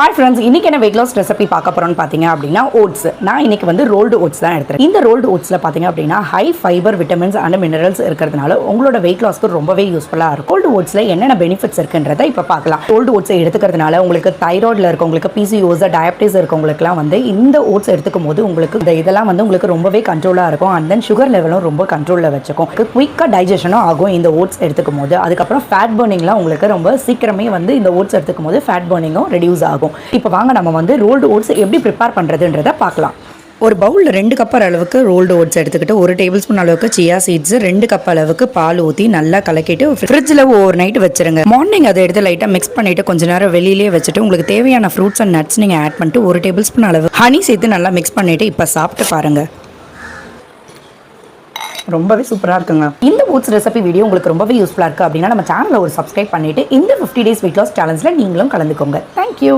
Hi friends, இன்னைக்கு என்ன weight loss recipe பார்க்க போறோம்னு பார்த்தீங்க அப்படின்னா ஓட்ஸ். நான் இன்னைக்கு வந்து ரோல்டு ஓட்ஸ் தான் எடுத்துருக்கேன். இந்த ரோல்டு ஓட்ஸில் பார்த்தீங்க அப்படின்னா high fibre, vitamins and minerals இருக்கிறதுனால உங்களோட வெயிட் லாஸ்க்கு ரொம்பவே யூஸ்ஃபுல்லாக இருக்கும். ரோல்டு ஓட்ஸில் என்னென்ன பெனிஃபிட்ஸ் இருக்குன்றதை இப்போ பார்க்கலாம். ரோல்டு ஓட்ஸை எடுத்துக்கிறதுனால உங்களுக்கு தைராய்டில் இருக்கவங்களுக்கு, பிசிஓஸ், டயபிட்டிஸ் இருக்கவங்களுக்குலாம் வந்து இந்த ஓட்ஸ் எடுத்துக்கும் போது உங்களுக்கு இதெல்லாம் வந்து உங்களுக்கு ரொம்பவே கண்ட்ரோலாக இருக்கும். அண்ட் தென் சுகர் லெவலும் ரொம்ப கண்ட்ரோலில் வச்சுக்கும். குயிக்காக டைஜஷனும் ஆகும் இந்த ஓட்ஸ் எடுத்துக்கும் போது. அதுக்கப்புறம் ஃபேட் பர்னிங்லாம் உங்களுக்கு ரொம்ப சீக்கிரமே வந்து இந்த ஓட்ஸ் எடுத்துக்கும் போது ஃபேட் பர்னிங்கும் ரெடியூஸ் ஆகும். இப்போ வாங்க நம்ம வந்து ரோல்டு ஓட்ஸ் எப்படி ப்ரிப்பேர் பண்ணுறதுன்றதை பார்க்கலாம். ஒரு பவுலில் 2 கப் அளவுக்கு ரோல்டு ஓட்ஸ் எடுத்துக்கிட்டு 1 டேபிள் ஸ்பூன் அளவுக்கு சியா சீட்ஸ், 2 கப் அளவுக்கு பால் ஊற்றி நல்லா கலக்கிட்டு ஃப்ரிட்ஜில் ஓவர் நைட் வச்சுருங்க. மார்னிங் அதை எடுத்து லைட்டாக மிக்ஸ் பண்ணிவிட்டு கொஞ்ச நேரம் வெளியிலே வச்சுட்டு உங்களுக்கு தேவையான ஃப்ரூட்ஸ் அண்ட் நட்ஸ் நீங்கள் ஆட் பண்ணிட்டு 1 டேபிள் ஸ்பூன் அளவு ஹனி சேர்த்து நல்லா மிக்ஸ் பண்ணிவிட்டு இப்போ சாப்பிட்டு பாருங்கள். ரொம்பவே சூப்பராக இருக்குங்க. இந்த ஓட்ஸ் ரெசிபி வீடியோ உங்களுக்கு ரொம்பவே யூஸ்ஃபுல்லாக இருக்குது அப்படின்னா நம்ம சேனலை ஒரு சப்ஸ்கிரைப் பண்ணிவிட்டு இந்த 50 டேஸ் வெயிட் லாஸ் சேலஞ்சில் நீங்களும் கலந்துக்கோங்க. தேங்க்யூ.